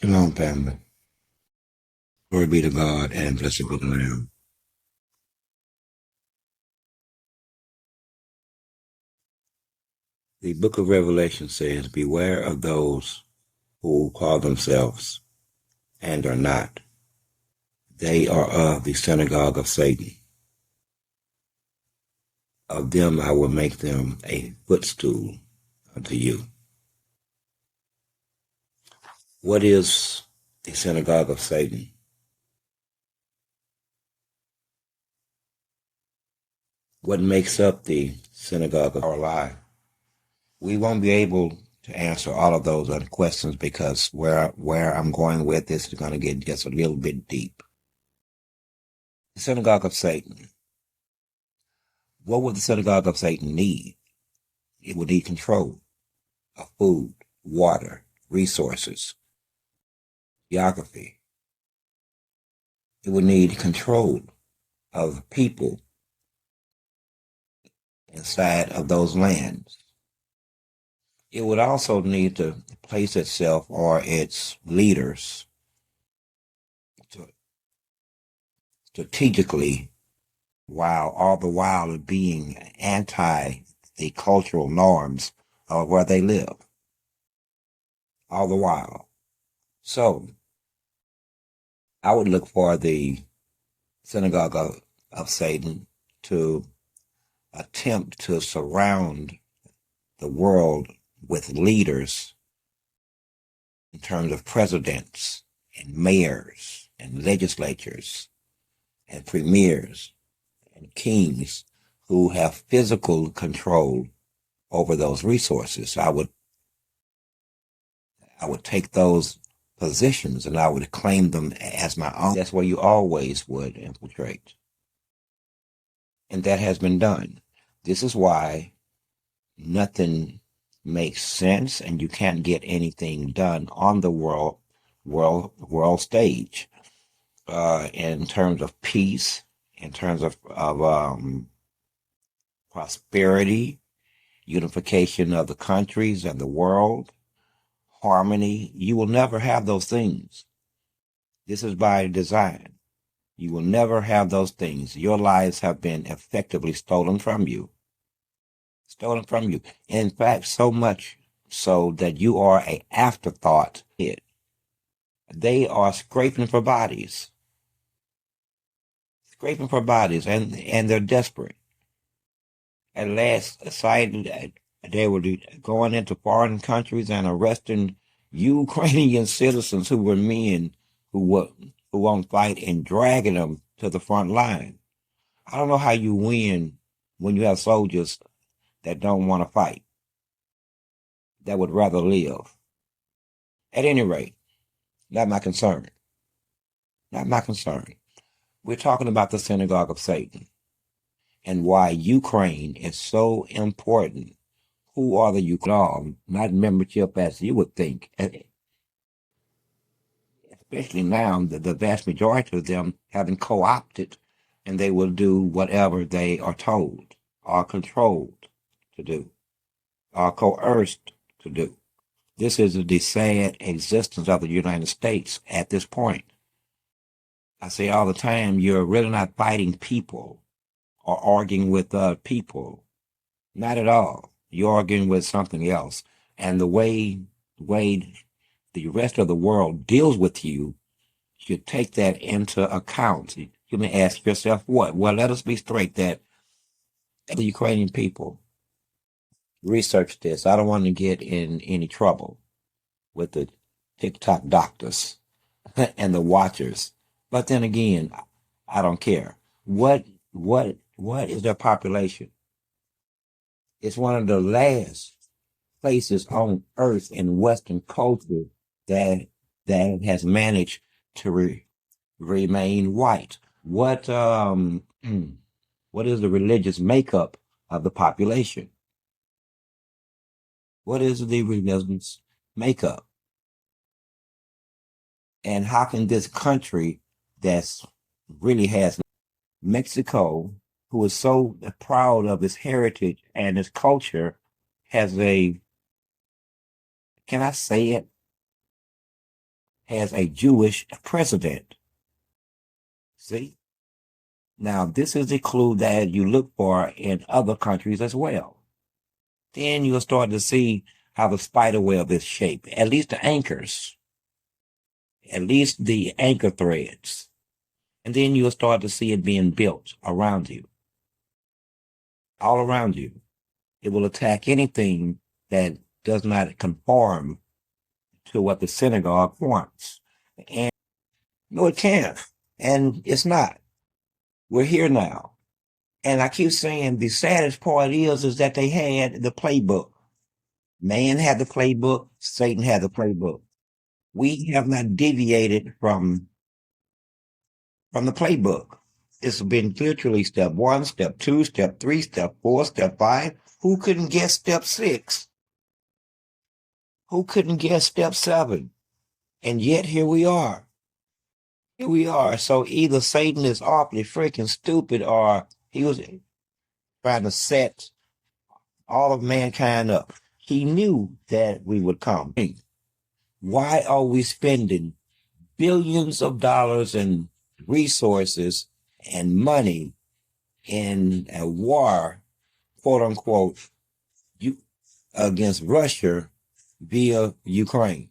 Shalom, family. Glory be to God and blessed be the Lamb. The book of Revelation says, beware of those who call themselves and are not. They are of the synagogue of Satan. Of them I will make them a footstool unto you. What is the synagogue of Satan? What makes up the synagogue of our life? We won't be able to answer all of those other questions because where I'm going with this is going to get just a little bit deep. The synagogue of Satan. What would the synagogue of Satan need? It would need control of food, water, resources, geography. It would need control of people inside of those lands. It would also need to place itself or its leaders to strategically, while all the while being anti the cultural norms of where they live. All the while. So I would look for the synagogue of Satan to attempt to surround the world with leaders in terms of presidents and mayors and legislatures and premiers and kings who have physical control over those resources. I would take those positions and I would claim them as my own. That's where you always would infiltrate. And that has been done. This is why nothing makes sense and you can't get anything done on the world stage in terms of peace, in terms of prosperity, unification of the countries and the world, harmony. You will never have those things. This is by design. You will never have those things. Your lives have been effectively stolen from you. Stolen from you. In fact, so much so that you are an afterthought. They are scraping for bodies. Scraping for bodies, and they're desperate. At last sight, they were going into foreign countries and arresting Ukrainian citizens who were men who won't fight and dragging them to the front line. I don't know how you win when you have soldiers that don't want to fight, that would rather live. At any rate, not my concern. Not my concern. We're talking about the synagogue of Satan and why Ukraine is so important. Who are the Ukraine? Not membership as you would think. Especially now, the vast majority of them have been co-opted and they will do whatever they are told, are controlled to do, are coerced to do. This is the sad existence of the United States at this point. I say all the time, you're really not fighting people or arguing with people. Not at all. You're arguing with something else. And the way the rest of the world deals with you should take that into account. You may ask yourself, what? Well, let us be straight that the Ukrainian people research this. I don't want to get in any trouble with the TikTok doctors and the watchers. But then again, I don't care. What is their population? It's one of the last places on earth in Western culture that has managed to remain white. What is the religious makeup of the population? What is the religious makeup? And how can this country that's really has Mexico, who is so proud of its heritage and its culture, has a, can I say it? has a Jewish president. See? Now, this is a clue that you look for in other countries as well. Then you'll start to see how the spider web is shaped, at least the anchors, at least the anchor threads. And then you'll start to see it being built around you, all around you. It will attack anything that does not conform to what the synagogue wants. And no, it can't. And it's not. We're here now. And I keep saying the saddest part is that they had the playbook. Man had the playbook, Satan had the playbook. We have not deviated from the playbook. It's been literally step 1, step 2, step 3, step 4, step 5. Who couldn't guess step 6? Who couldn't guess step 7? And yet here we are. Here we are. So either Satan is awfully freaking stupid or he was trying to set all of mankind up. He knew that we would come. Why are we spending billions of dollars and resources and money in a war, quote unquote, against Russia via Ukraine?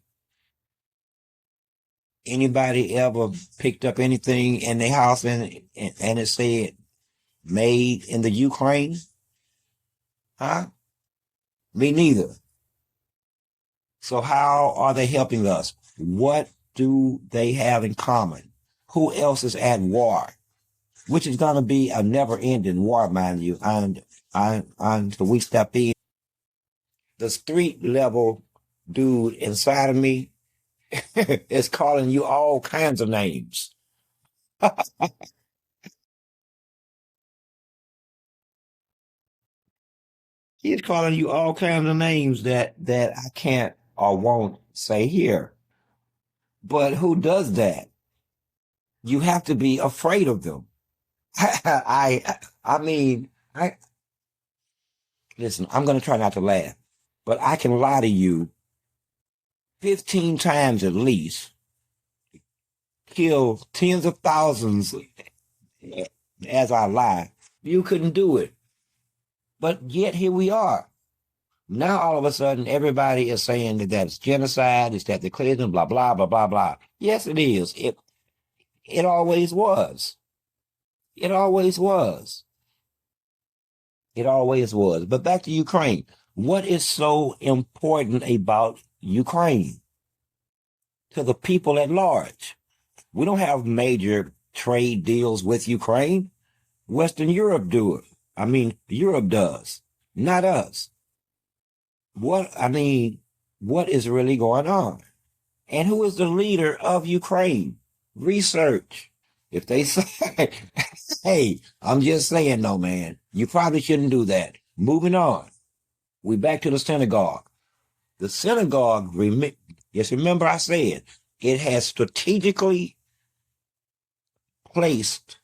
Anybody ever picked up anything in their house and it said made in the Ukraine? Huh? Me neither. So how are they helping us? What do they have in common? Who else is at war? Which is going to be a never-ending war, mind you, until we step in. The street level dude inside of me is calling you all kinds of names. He's calling you all kinds of names that I can't or won't say here. But who does that? You have to be afraid of them. I mean, listen, I'm going to try not to laugh, but I can lie to you 15 times at least, kill tens of thousands as I lie. You couldn't do it. But yet here we are. Now all of a sudden everybody is saying that that's genocide, it's that the collision, blah, blah, blah, blah, blah. Yes, it is. It always was. It always was. It always was. But back to Ukraine. What is so important about Ukraine to the people at large? We don't have major trade deals with Ukraine. Western Europe do it. I mean, Europe does, not us. What is really going on? And who is the leader of Ukraine? Research. If they say, hey, I'm just saying, no, man, you probably shouldn't do that. Moving on. We back to the synagogue. The synagogue, yes, remember I said, it has strategically placed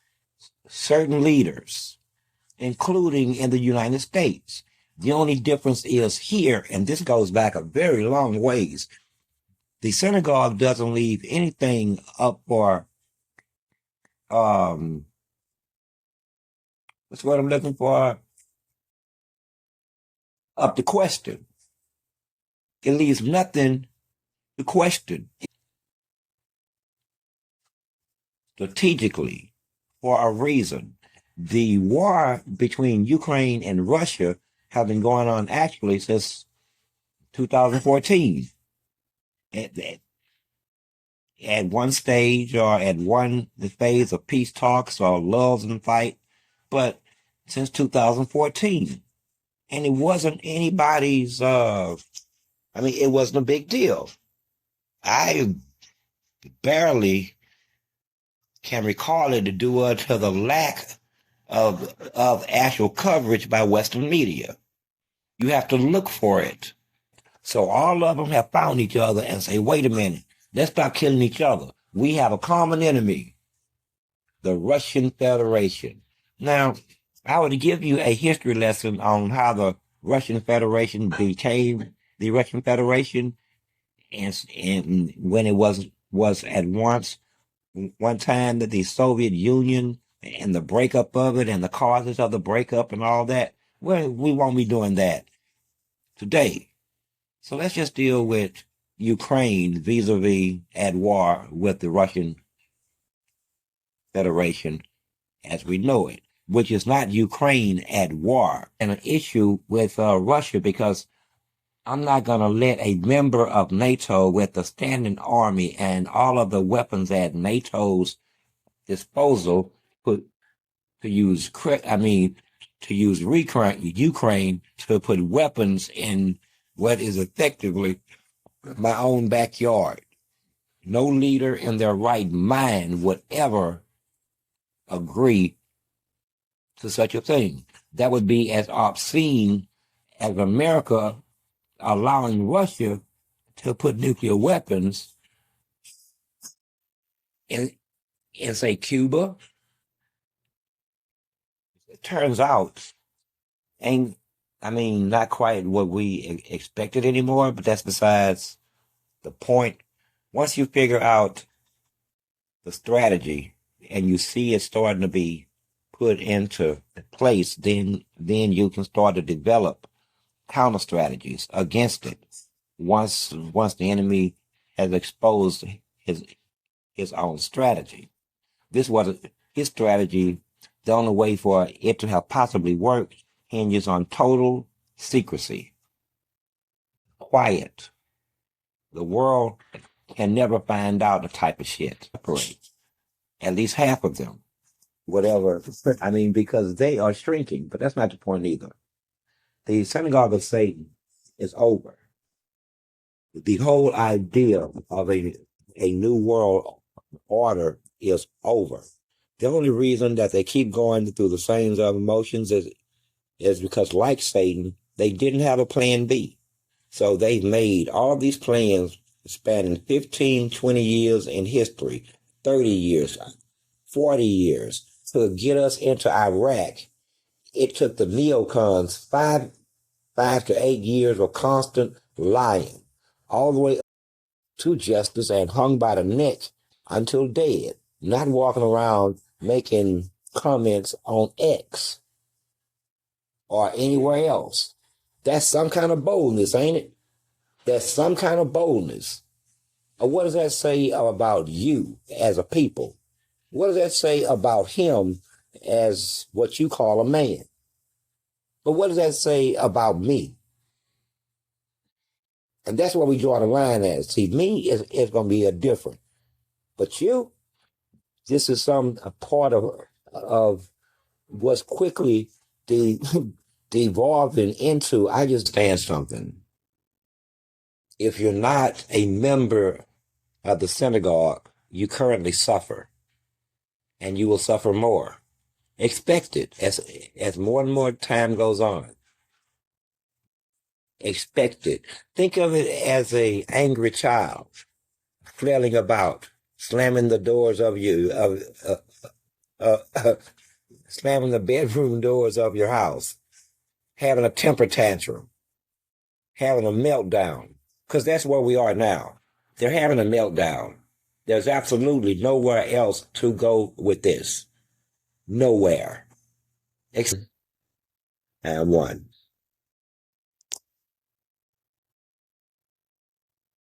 certain leaders, including in the United States. The only difference is here, and this goes back a very long ways, the synagogue doesn't leave anything up for, what's what I'm looking for? Up to question. It leaves nothing to question. Strategically, for a reason. The war between Ukraine and Russia has been going on actually since 2014. At one stage or at one phase of peace talks or lulls and fight, but since 2014. And it wasn't anybody's, it wasn't a big deal. I barely can recall it due to the lack of actual coverage by Western media. You have to look for it. So all of them have found each other and say, wait a minute, let's stop killing each other. We have a common enemy, the Russian Federation. Now, I would give you a history lesson on how the Russian Federation became the Russian Federation and when it was was at one time that the Soviet Union and the breakup of it and the causes of the breakup and all that. Well, we won't be doing that today. So let's just deal with Ukraine vis-a-vis at war with the Russian Federation as we know it, which is not Ukraine at war. And an issue with Russia because I'm not going to let a member of NATO with a standing army and all of the weapons at NATO's disposal put to use Ukraine to put weapons in what is effectively my own backyard. No leader in their right mind would ever agree to such a thing. That would be as obscene as America allowing Russia to put nuclear weapons in, say, Cuba. It turns out, ain't, not quite what we expected anymore, but that's besides the point. Once you figure out the strategy and you see it starting to be put into place, then you can start to develop counter strategies against it. Once the enemy has exposed his own strategy. This was his strategy. The only way for it to have possibly worked hinges on total secrecy, quiet. The world can never find out the type of shit. At least half of them, whatever. Because they are shrinking, but that's not the point either. The synagogue of Satan is over. The whole idea of a new world order is over. The only reason that they keep going through the same of emotions is because, like Satan, they didn't have a plan B. So they made all these plans spanning 15, 20 years in history, 30 years, 40 years to get us into Iraq. It took the neocons five to 8 years of constant lying, all the way to justice and hung by the neck until dead, not walking around making comments on X or anywhere else. That's some kind of boldness, ain't it? That's some kind of boldness. What does that say about you as a people? What does that say about him as what you call a man? But what does that say about me? And that's where we draw the line at. See, me is going to be a different. But you, this is a part of what's quickly devolving into, I just stand something. If you're not a member of the synagogue, you currently suffer. And you will suffer more. Expect it as more and more time goes on. Expect it. Think of it as a angry child flailing about, slamming the doors of slamming the bedroom doors of your house, having a temper tantrum, having a meltdown, because that's where we are now. They're having a meltdown. There's absolutely nowhere else to go with this. Nowhere. And one.